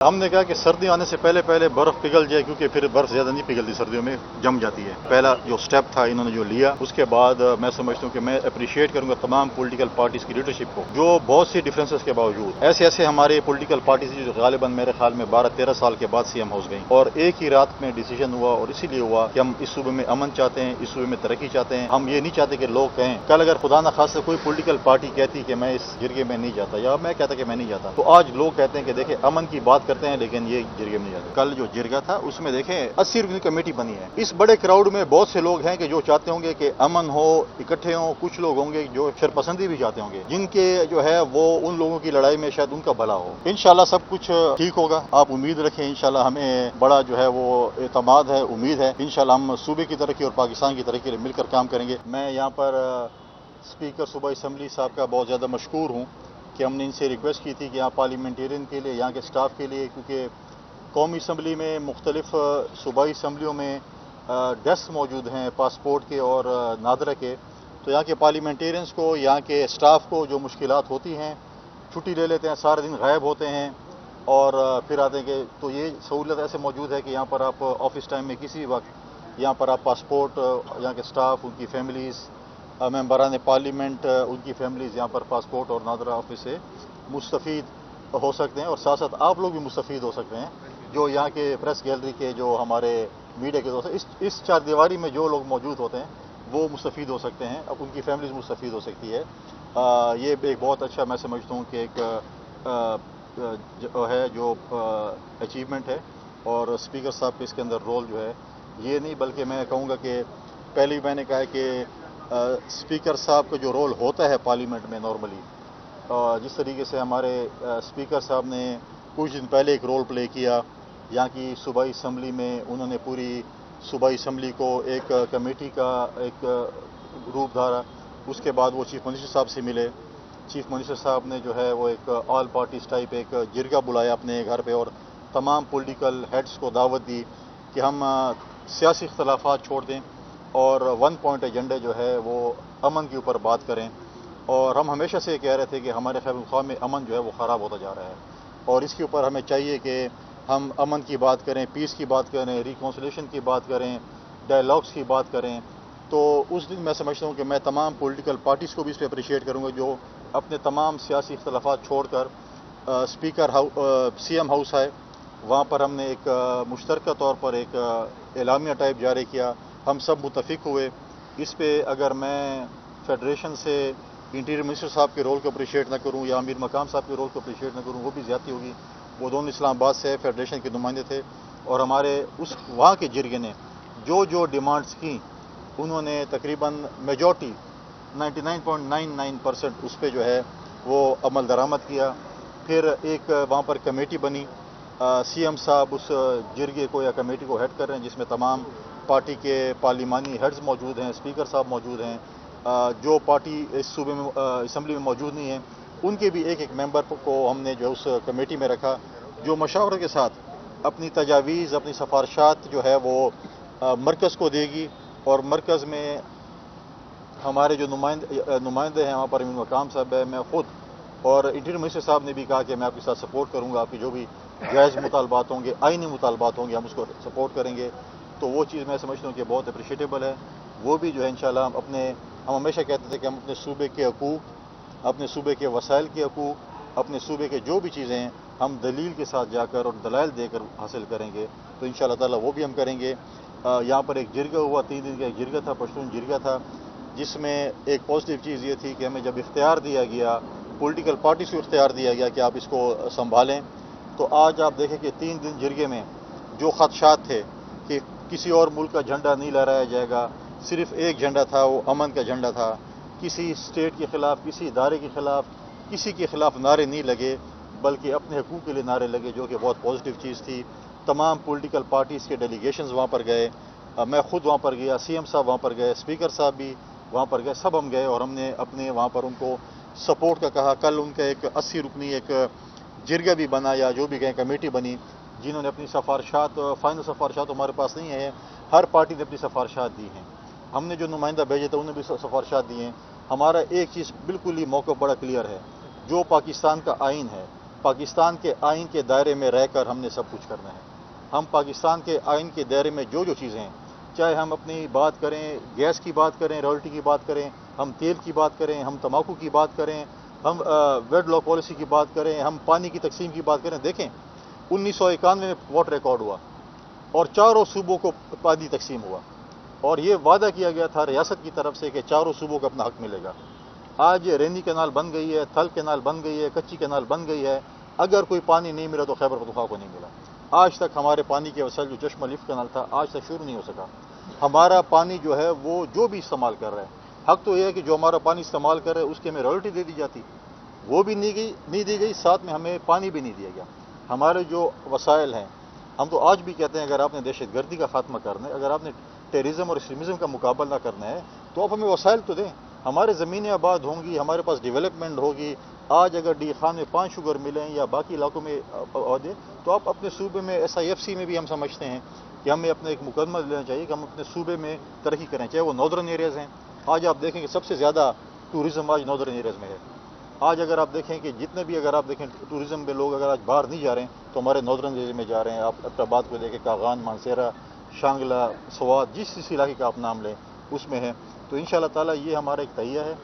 ہم نے کہا کہ سردی آنے سے پہلے پہلے برف پگھل جائے، کیونکہ پھر برف زیادہ نہیں پگھلتی، سردیوں میں جم جاتی ہے۔ پہلا جو سٹیپ تھا انہوں نے جو لیا، اس کے بعد میں سمجھتا ہوں کہ میں اپریشیٹ کروں گا تمام پولیٹیکل پارٹیز کی لیڈرشپ کو، جو بہت سی ڈفرینسز کے باوجود ایسے ہمارے پولیٹیکل پارٹیز جو غالباً میرے خیال میں 12-13 سال کے بعد سی ایم ہاؤس گئیں، اور ایک ہی رات میں ڈیسیجن ہوا، اور اسی لیے ہوا کہ ہم اس صوبے میں امن چاہتے ہیں، اس صوبے میں ترقی چاہتے ہیں۔ ہم یہ نہیں چاہتے کہ لوگ کہیں کل اگر خدا نخواستہ کوئی پولیٹیکل پارٹی کہتی کہ میں اس جرگے میں نہیں جاتا، یا میں کہتا کہ میں نہیں جاتا، تو آج لوگ کہتے ہیں کہ دیکھیں امن کی بات کرتے ہیں لیکن یہ جرگے میں نہیں جاتے۔ کل جو جرگہ تھا اس میں دیکھیں 80 رکنی کمیٹی بنی ہے۔ اس بڑے کراؤڈ میں بہت سے لوگ ہیں کہ جو چاہتے ہوں گے کہ امن ہو، اکٹھے ہوں، کچھ لوگ ہوں گے جو شرپسندی بھی چاہتے ہوں گے، جن کے جو ہے وہ ان لوگوں کی لڑائی میں شاید ان کا بھلا ہو۔ انشاءاللہ سب کچھ ٹھیک ہوگا، آپ امید رکھیں، انشاءاللہ ہمیں بڑا جو ہے وہ اعتماد ہے، امید ہے، انشاءاللہ ہم صوبے کی ترقی اور پاکستان کی ترقی کے لیے مل کر کام کریں گے۔ میں یہاں پر اسپیکر صوبائی اسمبلی صاحب کا بہت زیادہ مشکور ہوں کہ ہم نے ان سے ریکویسٹ کی تھی کہ یہاں پارلیمنٹیرین کے لیے، یہاں کے سٹاف کے لیے، کیونکہ قومی اسمبلی میں مختلف صوبائی اسمبلیوں میں ڈیسک موجود ہیں پاسپورٹ کے اور نادرہ کے، تو یہاں کے پارلیمنٹیرینز کو، یہاں کے سٹاف کو جو مشکلات ہوتی ہیں، چھٹی لے لیتے ہیں، سارے دن غائب ہوتے ہیں اور پھر آتے ہیں، کہ تو یہ سہولت ایسے موجود ہے کہ یہاں پر آپ آفس ٹائم میں کسی وقت یہاں پر آپ پاسپورٹ، یہاں کے سٹاف، ان کی فیملیز، ممبران پارلیمنٹ، ان کی فیملیز یہاں پر پاسپورٹ اور نادرہ آفس سے مستفید ہو سکتے ہیں، اور ساتھ ساتھ آپ لوگ بھی مستفید ہو سکتے ہیں، جو یہاں کے پریس گیلری کے، جو ہمارے میڈیا کے دوست ہیں، اس چار دیواری میں جو لوگ موجود ہوتے ہیں وہ مستفید ہو سکتے ہیں، اب ان کی فیملیز مستفید ہو سکتی ہے۔ یہ ایک بہت اچھا میں سمجھتا ہوں کہ ایک جو ہے جو اچیومنٹ ہے، اور اسپیکر صاحب کے اس کے اندر رول جو ہے یہ نہیں، بلکہ میں کہوں گا کہ پہلے میں نے کہا کہ اسپیکر صاحب کا جو رول ہوتا ہے پارلیمنٹ میں نارملی، جس طریقے سے ہمارے اسپیکر صاحب نے کچھ دن پہلے ایک رول پلے کیا یہاں کی صوبائی اسمبلی میں، انہوں نے پوری صوبائی اسمبلی کو ایک کمیٹی کا ایک روپ دھارا، اس کے بعد وہ چیف منسٹر صاحب سے ملے، چیف منسٹر صاحب نے جو ہے وہ ایک آل پارٹیز ٹائپ ایک جرگہ بلایا اپنے گھر پہ، اور تمام پولیٹیکل ہیڈز کو دعوت دی کہ ہم سیاسی اختلافات چھوڑ دیں اور 1 پوائنٹ ایجنڈے جو ہے وہ امن کے اوپر بات کریں، اور ہم ہمیشہ سے کہہ رہے تھے کہ ہمارے خیبر پختونخوا میں امن جو ہے وہ خراب ہوتا جا رہا ہے، اور اس کے اوپر ہمیں چاہیے کہ ہم امن کی بات کریں، پیس کی بات کریں، ریکنسلیشن کی بات کریں، ڈائلاگس کی بات کریں۔ تو اس دن میں سمجھتا ہوں کہ میں تمام پولیٹیکل پارٹیز کو بھی اس پہ اپریشیٹ کروں گا، جو اپنے تمام سیاسی اختلافات چھوڑ کر سی ایم ہاؤس ہے، وہاں پر ہم نے ایک مشترکہ طور پر ایک اعلامیہ ٹائپ جاری کیا، ہم سب متفق ہوئے اس پہ۔ اگر میں فیڈریشن سے انٹیریئر منسٹر صاحب کے رول کو اپریشیٹ نہ کروں یا امیر مقام صاحب کے رول کو اپریشیٹ نہ کروں، وہ بھی زیادتی ہوگی، وہ دونوں اسلام آباد سے فیڈریشن کے نمائندے تھے، اور ہمارے اس وہاں کے جرگے نے جو ڈیمانڈز کی انہوں نے تقریباً میجورٹی 99.99% اس پہ جو ہے وہ عمل درآمد کیا۔ پھر ایک وہاں پر کمیٹی بنی، سی ایم صاحب اس جرگے کو یا کمیٹی کو ہیڈ کر رہے ہیں، جس میں تمام پارٹی کے پارلیمانی ہیڈز موجود ہیں، اسپیکر صاحب موجود ہیں، جو پارٹی اس صوبے میں اسمبلی میں موجود نہیں ہیں ان کے بھی ایک ممبر کو ہم نے جو اس کمیٹی میں رکھا، جو مشاورت کے ساتھ اپنی تجاویز، اپنی سفارشات جو ہے وہ مرکز کو دے گی، اور مرکز میں ہمارے جو نمائندے ہیں، وہاں پر امین مقام صاحب ہے، میں خود، اور انٹیریئر منسٹر صاحب نے بھی کہا کہ میں آپ کے ساتھ سپورٹ کروں گا، آپ کی جو بھی جائز مطالبات ہوں گے، آئینی مطالبات ہوں گے، ہم اس کو سپورٹ کریں گے۔ تو وہ چیز میں سمجھتا ہوں کہ بہت اپریشیٹیبل ہے، وہ بھی جو ہے انشاءاللہ ہم ہمیشہ کہتے تھے کہ ہم اپنے صوبے کے حقوق، اپنے صوبے کے وسائل کے حقوق، اپنے صوبے کے جو بھی چیزیں ہیں ہم دلیل کے ساتھ جا کر اور دلائل دے کر حاصل کریں گے، تو انشاءاللہ تعالیٰ وہ بھی ہم کریں گے۔ یہاں پر ایک جرگہ ہوا، 3 دن کا ایک جرگہ تھا، پشتون جرگہ تھا، جس میں ایک پازیٹیو چیز یہ تھی کہ ہمیں جب اختیار دیا گیا، پولیٹیکل پارٹیز کو اختیار دیا گیا کہ آپ اس کو سنبھالیں، تو آج آپ دیکھیں کہ 3 دن جرگے میں جو خدشات تھے کہ کسی اور ملک کا جھنڈا نہیں لہرایا جائے گا، صرف ایک جھنڈا تھا، وہ امن کا جھنڈا تھا، کسی اسٹیٹ کے خلاف، کسی ادارے کے خلاف، کسی کے خلاف نعرے نہیں لگے، بلکہ اپنے حقوق کے لیے نعرے لگے، جو کہ بہت پازیٹیو چیز تھی۔ تمام پولیٹیکل پارٹیز کے ڈیلیگیشنز وہاں پر گئے، میں خود وہاں پر گیا، سی ایم صاحب وہاں پر گئے، اسپیکر صاحب بھی وہاں پر گئے، سب ہم گئے، اور ہم نے اپنے وہاں پر ان کو سپورٹ کا کہا۔ کل ان کا ایک 80 رکنی ایک جرگہ بھی بنا، یا جو بھی گئے کمیٹی بنی، جنہوں نے اپنی سفارشات، فائنل سفارشات ہمارے پاس نہیں ہے، ہر پارٹی نے اپنی سفارشات دی ہیں، ہم نے جو نمائندہ بھیجے تھے انہوں نے بھی سفارشات دی ہیں۔ ہمارا ایک چیز بالکل ہی موقف بڑا کلیئر ہے، جو پاکستان کا آئین ہے، پاکستان کے آئین کے دائرے میں رہ کر ہم نے سب کچھ کرنا ہے. ہم پاکستان کے آئین کے دائرے میں جو چیزیں ہیں، چاہے ہم اپنی بات کریں، گیس کی بات کریں، رائلٹی کی بات کریں، ہم تیل کی بات کریں، ہم تمباکو کی بات کریں، ہم ویڈ لاک پالیسی کی بات کریں، ہم پانی کی تقسیم کی بات کریں. دیکھیں 1991 میں واٹر ریکارڈ ہوا اور چاروں صوبوں کو پانی تقسیم ہوا، اور یہ وعدہ کیا گیا تھا ریاست کی طرف سے کہ چاروں صوبوں کو اپنا حق ملے گا. آج رینی کینال بن گئی ہے، تھل کینال بن گئی ہے، کچی کینال بن گئی ہے. اگر کوئی پانی نہیں ملا تو خیبر پختونخوا کو نہیں ملا. آج تک ہمارے پانی کے وسائل جو چشمہ لفٹ کینال تھا آج تک شروع نہیں ہو سکا. ہمارا پانی جو ہے وہ جو بھی استعمال کر رہا ہے، حق تو یہ ہے کہ جو ہمارا پانی استعمال کر رہے ہے اس کی ہمیں رائلٹی دے دی جاتی، وہ بھی نہیں دی گئی، ساتھ میں ہمیں پانی بھی نہیں دیا گیا. ہمارے جو وسائل ہیں، ہم تو آج بھی کہتے ہیں اگر آپ نے دہشت گردی کا خاتمہ کرنا ہے، اگر آپ نے ٹیررزم اور ایکسٹریمزم کا مقابلہ کرنا ہے تو آپ ہمیں وسائل تو دیں. ہمارے زمینیں آباد ہوں گی، ہمارے پاس ڈیولپمنٹ ہوگی. آج اگر ڈی خان میں 5 شوگر ملیں یا باقی علاقوں میں دیں تو آپ اپنے صوبے میں SIFC میں بھی ہم سمجھتے ہیں کہ ہمیں اپنا ایک مقدمہ لینا چاہیے کہ ہم اپنے صوبے میں ترقی کریں، چاہے وہ ناردرن ایریاز ہیں. آج آپ دیکھیں کہ سب سے زیادہ ٹورزم آج ناردرن ایریاز میں ہے. آج اگر آپ دیکھیں کہ جتنے بھی اگر آپ دیکھیں ٹورزم میں لوگ اگر آج باہر نہیں جا رہے ہیں تو ہمارے ناردرن ایریے میں جا رہے ہیں. آپ آباد کو دیکھیں، کاغان، مانسیرا، شانگلہ، سوات، جس علاقے کا آپ نام لیں اس میں ہے. تو انشاءاللہ تعالیٰ یہ ہمارا ایک تہیہ ہے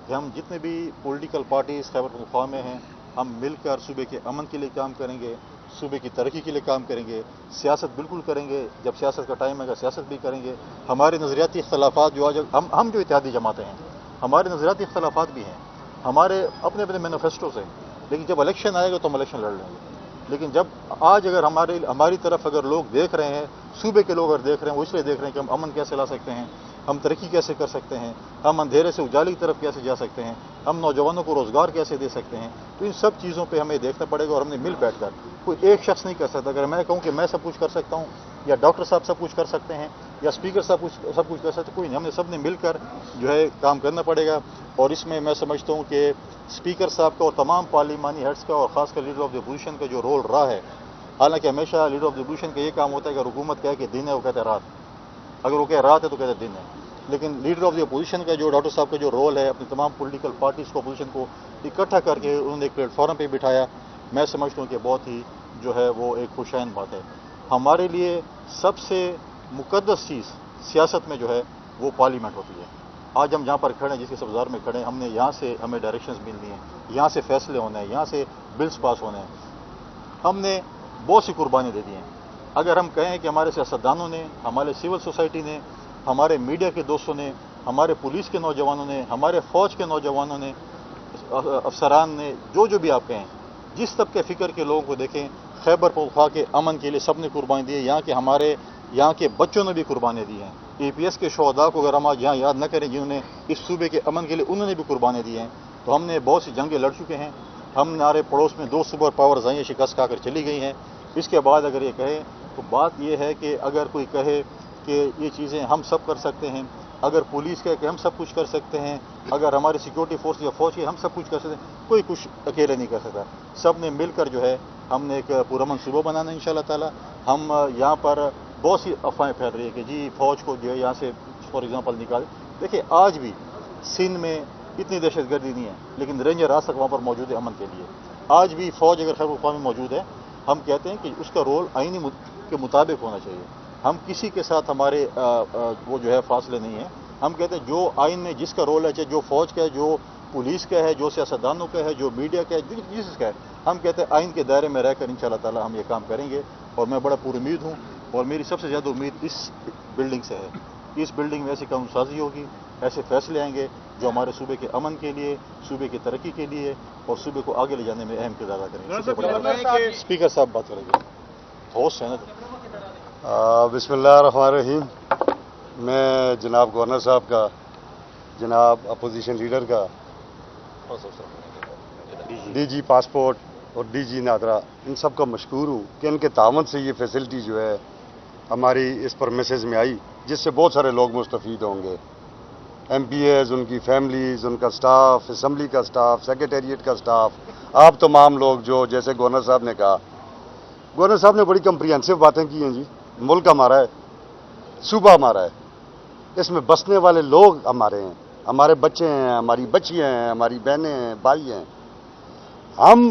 کہ ہم جتنے بھی پولیٹیکل پارٹیز خیبر پختونخوا میں ہیں ہم مل کر صوبے کے امن کے لیے کام کریں گے، صوبے کی ترقی کے لیے کام کریں گے. سیاست بالکل کریں گے، جب سیاست کا ٹائم ہے گا سیاست بھی کریں گے. ہمارے نظریاتی اختلافات جو آج ہم جو اتحادی جماعتیں ہیں ہمارے نظریاتی اختلافات بھی ہیں، ہمارے اپنے اپنے مینیفیسٹوز ہیں، لیکن جب الیکشن آئے گا تو ہم الیکشن لڑ لیں گے. لیکن جب آج اگر ہماری طرف اگر لوگ دیکھ رہے ہیں، صوبے کے لوگ اگر دیکھ رہے ہیں، وہ اس لیے دیکھ رہے ہیں کہ ہم امن کیسے لا سکتے ہیں، ہم ترقی کیسے کر سکتے ہیں، ہم اندھیرے سے اجالے کی طرف کیسے جا سکتے ہیں، ہم نوجوانوں کو روزگار کیسے دے سکتے ہیں. تو ان سب چیزوں پہ ہمیں دیکھنا پڑے گا اور ہم نے مل بیٹھ کر، کوئی ایک شخص نہیں کر سکتا. اگر میں کہوں کہ میں سب کچھ کر سکتا ہوں یا ڈاکٹر صاحب سب کچھ کر سکتے ہیں یا اسپیکر صاحب سب کچھ کر سکتے ہیں، کوئی نہیں. ہم نے سب نے مل کر جو ہے کام کرنا پڑے گا. اور اس میں میں سمجھتا ہوں کہ اسپیکر صاحب کا اور تمام پارلیمانی ہیڈس کا اور خاص کر لیڈر آف دی اپوزیشن کا جو رول رہا ہے، حالانکہ ہمیشہ لیڈر آف دی اپوزیشن کا یہ کام ہوتا ہے کہ اگر حکومت کہے کہ دن ہے وہ کہتے ہیں رات، اگر وہ کہے رات ہے تو کہتے ہیں دن ہے. لیکن لیڈر آف دی اپوزیشن کا جو ڈاکٹر صاحب کا جو رول ہے، اپنی تمام پولیٹیکل پارٹیز کو اپوزیشن کو اکٹھا کر کے انہوں نے ایک پلیٹ فارم پہ بٹھایا. میں سمجھتا ہوں کہ بہت ہی جو ہے وہ ایک خوشائن بات ہے. ہمارے لیے سب سے مقدس چیز سیاست میں جو ہے وہ پارلیمنٹ ہوتی ہے. آج ہم جہاں پر کھڑے ہیں، جس کے سبزار میں کھڑے ہیں، ہم نے یہاں سے ہمیں ڈائریکشنز ملنی ہیں، یہاں سے فیصلے ہونے ہیں، یہاں سے بلز پاس ہونے ہیں. ہم نے بہت سی قربانیاں دے دی ہیں. اگر ہم کہیں کہ ہمارے سیاستدانوں نے، ہمارے سول سوسائٹی نے، ہمارے میڈیا کے دوستوں نے، ہمارے پولیس کے نوجوانوں نے، ہمارے فوج کے نوجوانوں نے، افسران نے، جو بھی آپ کہیں، جس طبقے فکر کے لوگوں کو دیکھیں، خیبر پختونخوا کے امن کے لیے سب نے قربانی دی ہے. یہاں کے بچوں نے بھی قربانیاں دی ہیں. APS کے شہداء کو اگر ہم آج یہاں یاد نہ کریں جنہوں نے اس صوبے کے امن کے لیے انہوں نے بھی قربانیاں دی ہیں. تو ہم نے بہت سی جنگیں لڑ چکے ہیں. ہمارے پڑوس میں 2 سپر پاورز آئی ہیں، شکست کھا کر چلی گئی ہیں. اس کے بعد اگر یہ کہیں تو بات یہ ہے کہ اگر کوئی کہے کہ یہ چیزیں ہم سب کر سکتے ہیں، اگر پولیس کہے کہ ہم سب کچھ کر سکتے ہیں، اگر ہماری سیکورٹی فورس یا فوج کے ہم سب کچھ کر سکتے ہیں، کوئی کچھ اکیلے نہیں کر سکتا. سب نے مل کر جو ہے ہم نے ایک پرامن صوبہ بنانا ہے انشاءاللہ تعالی. ہم یہاں پر بہت سی افواہیں پھیل رہی ہے کہ جی فوج کو جو ہے یہاں سے فار ایگزامپل نکال. دیکھیں آج بھی سندھ میں اتنی دہشت گردی نہیں ہے، لیکن رینجر آج تک وہاں پر موجود ہے امن کے لیے. آج بھی فوج اگر خیبر پختونخوا میں موجود ہے، ہم کہتے ہیں کہ اس کا رول آئینی کے مطابق ہونا چاہیے. ہم کسی کے ساتھ ہمارے وہ جو ہے فاصلے نہیں ہیں. ہم کہتے ہیں جو آئین میں جس کا رول ہے، چاہے جو فوج کا ہے، جو پولیس کا ہے، جو سیاستدانوں کا ہے، جو میڈیا کا ہے، جس کا ہے، ہم کہتے ہیں آئین کے دائرے میں رہ کر انشاءاللہ تعالی ہم یہ کام کریں گے. اور میں بڑا پر امید ہوں، اور میری سب سے زیادہ امید اس بلڈنگ سے ہے. اس بلڈنگ میں ایسی قانون سازی ہوگی، ایسے فیصلے آئیں گے جو ہمارے صوبے کے امن کے لیے، صوبے کی ترقی کے لیے اور صوبے کو آگے لے جانے میں اہم کردار ادا کریں گے. اسپیکر صاحب بات کریں گے. ہوسٹ ہے نا. بسم اللہ الرحمن الرحیم. میں جناب گورنر صاحب کا، جناب اپوزیشن لیڈر کا، DG پاسپورٹ اور DG نادرا، ان سب کا مشکور ہوں کہ ان کے تعاون سے یہ فیسلٹی جو ہے ہماری اس پر میسج میں آئی، جس سے بہت سارے لوگ مستفید ہوں گے. MPAs، ان کی فیملیز، ان کا سٹاف، اسمبلی کا سٹاف، سیکریٹریٹ کا سٹاف، آپ تمام لوگ جو جیسے گورنر صاحب نے کہا، گورنر صاحب نے بڑی کمپریہنسو باتیں کی ہیں. جی ملک ہمارا ہے، صوبہ ہمارا ہے، اس میں بسنے والے لوگ ہمارے ہیں، ہمارے بچے ہیں، ہماری بچیاں ہیں، ہماری بہنیں ہیں، بھائی ہیں. ہم